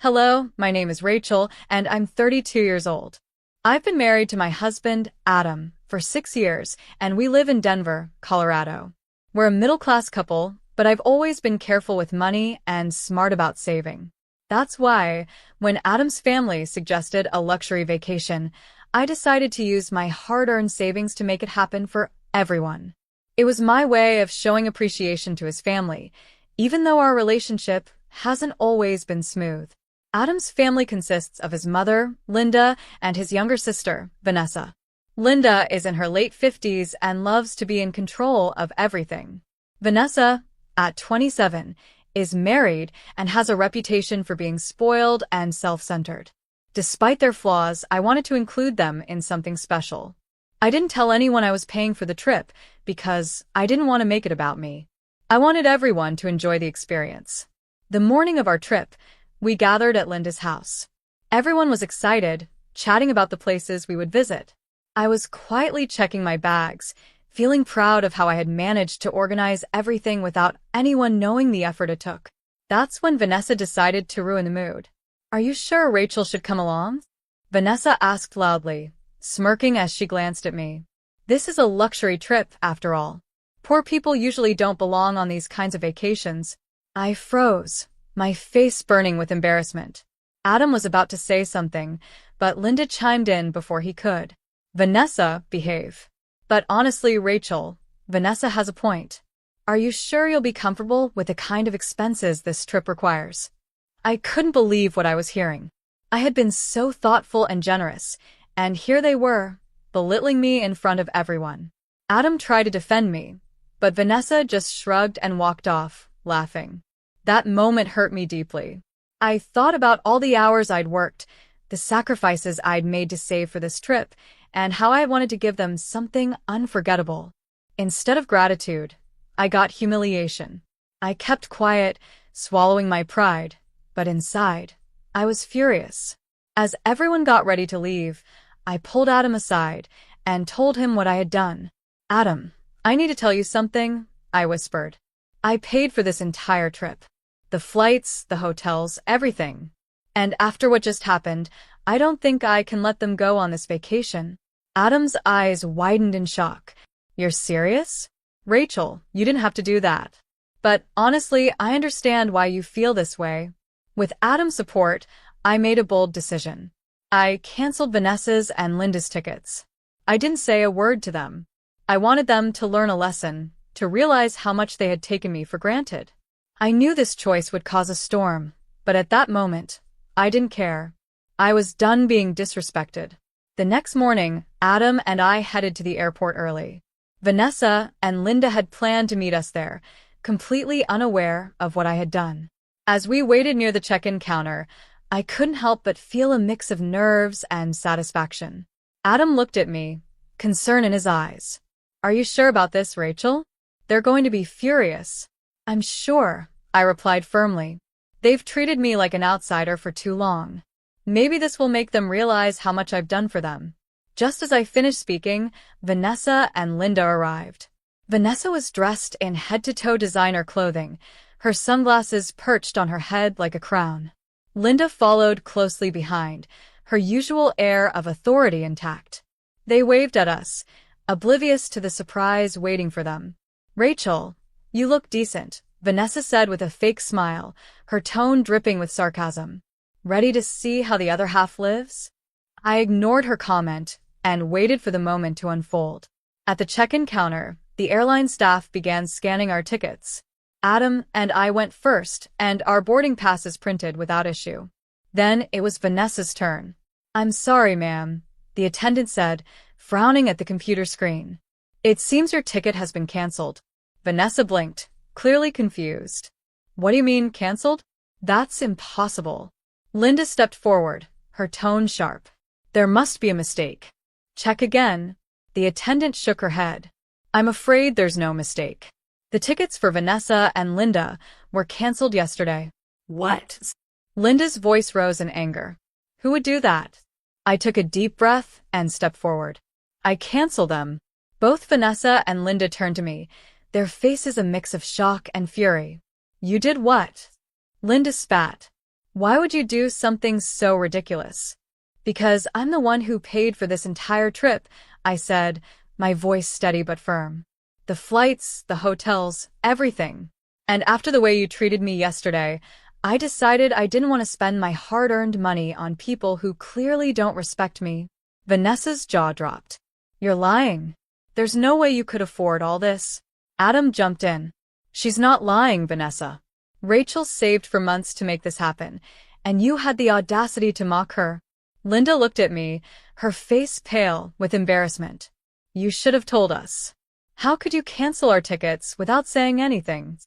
Hello, my name is Rachel, and I'm 32 years old. I've been married to my husband, Adam, for 6 years, and we live in Denver, Colorado. We're a middle-class couple, but I've always been careful with money and smart about saving. That's why, when Adam's family suggested a luxury vacation, I decided to use my hard-earned savings to make it happen for everyone. It was my way of showing appreciation to his family, even though our relationship hasn't always been smooth. Adam's family consists of his mother, Linda, and his younger sister, Vanessa. Linda is in her late 50s and loves to be in control of everything. Vanessa, at 27, is married and has a reputation for being spoiled and self-centered. Despite their flaws, I wanted to include them in something special. I didn't tell anyone I was paying for the trip because I didn't want to make it about me. I wanted everyone to enjoy the experience. The morning of our trip, we gathered at Linda's house. Everyone was excited, chatting about the places we would visit. I was quietly checking my bags, feeling proud of how I had managed to organize everything without anyone knowing the effort it took. That's when Vanessa decided to ruin the mood. "Are you sure Rachel should come along?" Vanessa asked loudly, smirking as she glanced at me. This is a luxury trip, after all. Poor people usually don't belong on these kinds of vacations. I froze, my face burning with embarrassment. Adam was about to say something, but Linda chimed in before he could. "Vanessa, behave." "But honestly, Rachel, Vanessa has a point. Are you sure you'll be comfortable with the kind of expenses this trip requires?" I couldn't believe what I was hearing. I had been so thoughtful and generous, and here they were, belittling me in front of everyone. Adam tried to defend me, but Vanessa just shrugged and walked off, laughing. That moment hurt me deeply. I thought about all the hours I'd worked, the sacrifices I'd made to save for this trip, and how I wanted to give them something unforgettable. Instead of gratitude, I got humiliation. I kept quiet, swallowing my pride, but inside, I was furious. As everyone got ready to leave, I pulled Adam aside and told him what I had done. "Adam, I need to tell you something," I whispered. "I paid for this entire trip. The flights, the hotels, everything. And after what just happened, I don't think I can let them go on this vacation." Adam's eyes widened in shock. "You're serious? Rachel, you didn't have to do that. But honestly, I understand why you feel this way." With Adam's support, I made a bold decision. I canceled Vanessa's and Linda's tickets. I didn't say a word to them. I wanted them to learn a lesson, to realize how much they had taken me for granted. I knew this choice would cause a storm, but at that moment, I didn't care. I was done being disrespected. The next morning, Adam and I headed to the airport early. Vanessa and Linda had planned to meet us there, completely unaware of what I had done. As we waited near the check-in counter, I couldn't help but feel a mix of nerves and satisfaction. Adam looked at me, concern in his eyes. "Are you sure about this, Rachel? They're going to be furious." "I'm sure," I replied firmly. "They've treated me like an outsider for too long. Maybe this will make them realize how much I've done for them." Just as I finished speaking, Vanessa and Linda arrived. Vanessa was dressed in head-to-toe designer clothing, her sunglasses perched on her head like a crown. Linda followed closely behind, her usual air of authority intact. They waved at us, oblivious to the surprise waiting for them. "Rachel, you look decent," Vanessa said with a fake smile, her tone dripping with sarcasm. "Ready to see how the other half lives?" I ignored her comment and waited for the moment to unfold. At the check-in counter, the airline staff began scanning our tickets. Adam and I went first, and our boarding passes printed without issue. Then it was Vanessa's turn. "I'm sorry, ma'am," the attendant said, frowning at the computer screen. "It seems your ticket has been canceled." Vanessa blinked, clearly confused. "What do you mean, canceled? That's impossible." Linda stepped forward, her tone sharp. "There must be a mistake." "Check again." The attendant shook her head. "I'm afraid there's no mistake. The tickets for Vanessa and Linda were canceled yesterday." "What?" Linda's voice rose in anger. "Who would do that?" I took a deep breath and stepped forward. "I cancel them." Both Vanessa and Linda turned to me, their faces a mix of shock and fury. "You did what?" Linda spat. Why would you do something so ridiculous? Because I'm the one who paid for this entire trip, I said, my voice steady but firm. The flights, the hotels, everything. And after the way you treated me yesterday, I decided I didn't want to spend my hard-earned money on people who clearly don't respect me. Vanessa's jaw dropped. You're lying. There's no way you could afford all this. Adam jumped in. She's not lying, Vanessa. Rachel saved for months to make this happen, and you had the audacity to mock her. Linda looked at me, her face pale with embarrassment. You should have told us. How could you cancel our tickets without saying anything?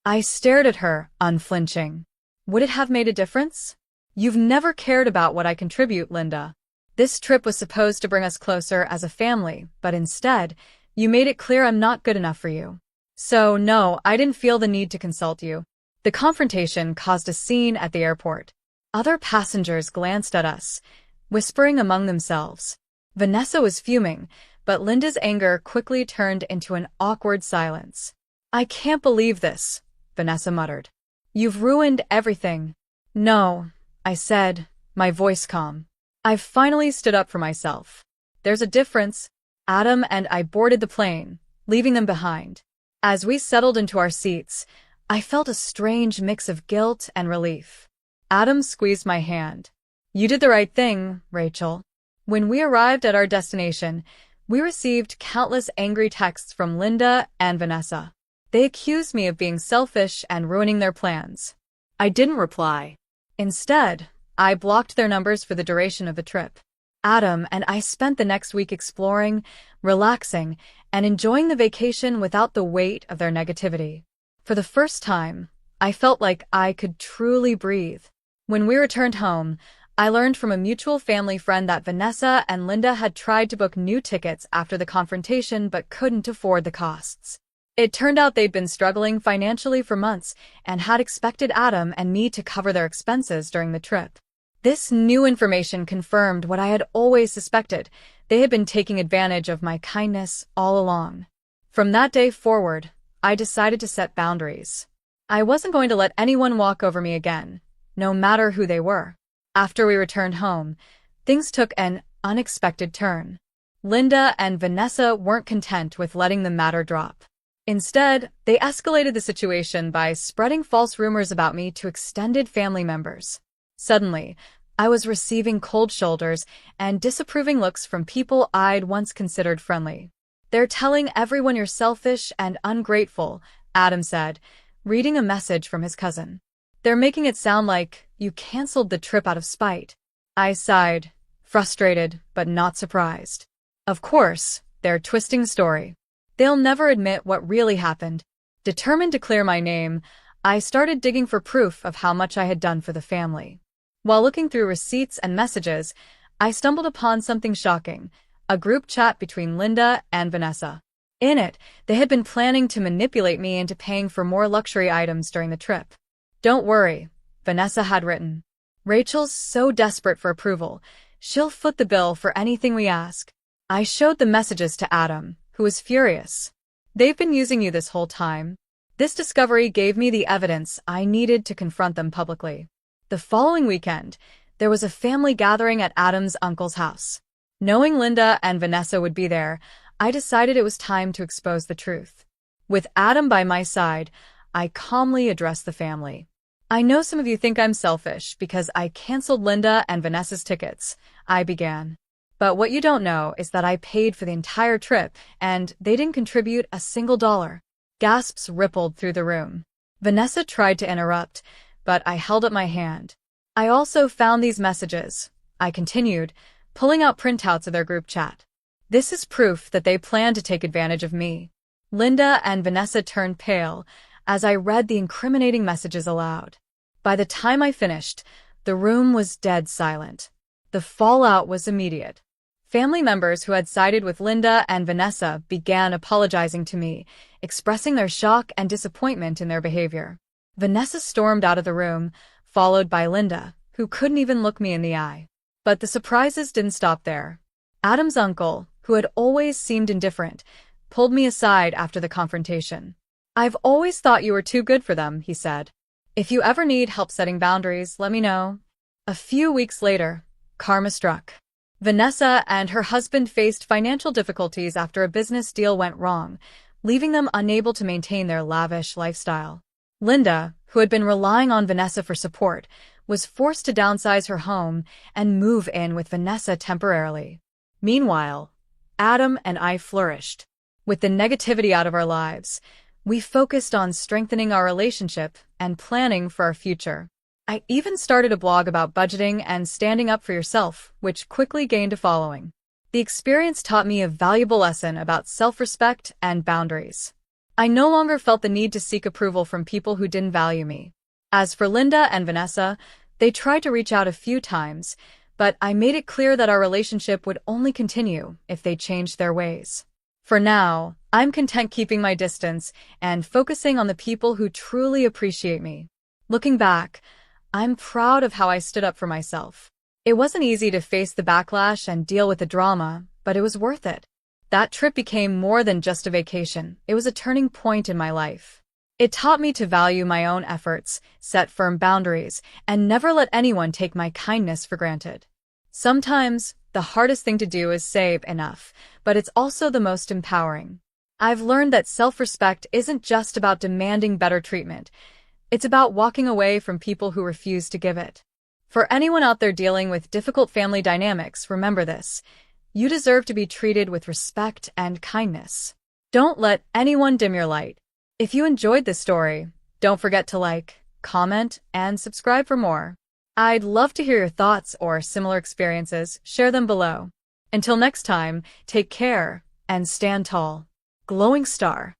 I stared at her, unflinching. Would it have made a difference? You've never cared about what I contribute, Linda. This trip was supposed to bring us closer as a family, but instead, you made it clear I'm not good enough for you. So, no, I didn't feel the need to consult you. The confrontation caused a scene at the airport. Other passengers glanced at us, whispering among themselves. Vanessa was fuming, but Linda's anger quickly turned into an awkward silence. I can't believe this, Vanessa muttered. You've ruined everything. No, I said, my voice calm. I've finally stood up for myself. There's a difference. Adam and I boarded the plane, leaving them behind. As we settled into our seats, I felt a strange mix of guilt and relief. Adam squeezed my hand. You did the right thing, Rachel. When we arrived at our destination, we received countless angry texts from Linda and Vanessa. They accused me of being selfish and ruining their plans. I didn't reply. Instead, I blocked their numbers for the duration of the trip. Adam and I spent the next week exploring, relaxing, and enjoying the vacation without the weight of their negativity. For the first time, I felt like I could truly breathe. When we returned home, I learned from a mutual family friend that Vanessa and Linda had tried to book new tickets after the confrontation but couldn't afford the costs. It turned out they'd been struggling financially for months and had expected Adam and me to cover their expenses during the trip. This new information confirmed what I had always suspected. They had been taking advantage of my kindness all along. From that day forward, I decided to set boundaries. I wasn't going to let anyone walk over me again, no matter who they were. After we returned home, things took an unexpected turn. Linda and Vanessa weren't content with letting the matter drop. Instead, they escalated the situation by spreading false rumors about me to extended family members. Suddenly, I was receiving cold shoulders and disapproving looks from people I'd once considered friendly. They're telling everyone you're selfish and ungrateful, Adam said, reading a message from his cousin. They're making it sound like you canceled the trip out of spite. I sighed, frustrated but not surprised. Of course, they're twisting the story. They'll never admit what really happened. Determined to clear my name, I started digging for proof of how much I had done for the family. While looking through receipts and messages, I stumbled upon something shocking, a group chat between Linda and Vanessa. In it, they had been planning to manipulate me into paying for more luxury items during the trip. Don't worry, Vanessa had written. Rachel's so desperate for approval, she'll foot the bill for anything we ask. I showed the messages to Adam, who was furious. They've been using you this whole time. This discovery gave me the evidence I needed to confront them publicly. The following weekend, there was a family gathering at Adam's uncle's house. Knowing Linda and Vanessa would be there, I decided it was time to expose the truth. With Adam by my side, I calmly addressed the family. I know some of you think I'm selfish because I canceled Linda and Vanessa's tickets, I began. But what you don't know is that I paid for the entire trip, and they didn't contribute a single dollar. Gasps rippled through the room. Vanessa tried to interrupt, but I held up my hand. I also found these messages, I continued, pulling out printouts of their group chat. This is proof that they plan to take advantage of me. Linda and Vanessa turned pale as I read the incriminating messages aloud. By the time I finished, the room was dead silent. The fallout was immediate. Family members who had sided with Linda and Vanessa began apologizing to me, expressing their shock and disappointment in their behavior. Vanessa stormed out of the room, followed by Linda, who couldn't even look me in the eye. But the surprises didn't stop there. Adam's uncle, who had always seemed indifferent, pulled me aside after the confrontation. I've always thought you were too good for them, he said. If you ever need help setting boundaries, let me know. A few weeks later, karma struck. Vanessa and her husband faced financial difficulties after a business deal went wrong, leaving them unable to maintain their lavish lifestyle. Linda, who had been relying on Vanessa for support, was forced to downsize her home and move in with Vanessa temporarily. Meanwhile, Adam and I flourished. With the negativity out of our lives, we focused on strengthening our relationship and planning for our future. I even started a blog about budgeting and standing up for yourself, which quickly gained a following. The experience taught me a valuable lesson about self-respect and boundaries. I no longer felt the need to seek approval from people who didn't value me. As for Linda and Vanessa, they tried to reach out a few times, but I made it clear that our relationship would only continue if they changed their ways. For now, I'm content keeping my distance and focusing on the people who truly appreciate me. Looking back, I'm proud of how I stood up for myself. It wasn't easy to face the backlash and deal with the drama, but it was worth it. That trip became more than just a vacation. It was a turning point in my life. It taught me to value my own efforts, set firm boundaries, and never let anyone take my kindness for granted. Sometimes, the hardest thing to do is say enough, but it's also the most empowering. I've learned that self-respect isn't just about demanding better treatment. It's about walking away from people who refuse to give it. For anyone out there dealing with difficult family dynamics, remember this. You deserve to be treated with respect and kindness. Don't let anyone dim your light. If you enjoyed this story, don't forget to like, comment, and subscribe for more. I'd love to hear your thoughts or similar experiences. Share them below. Until next time, take care and stand tall. Glowing star.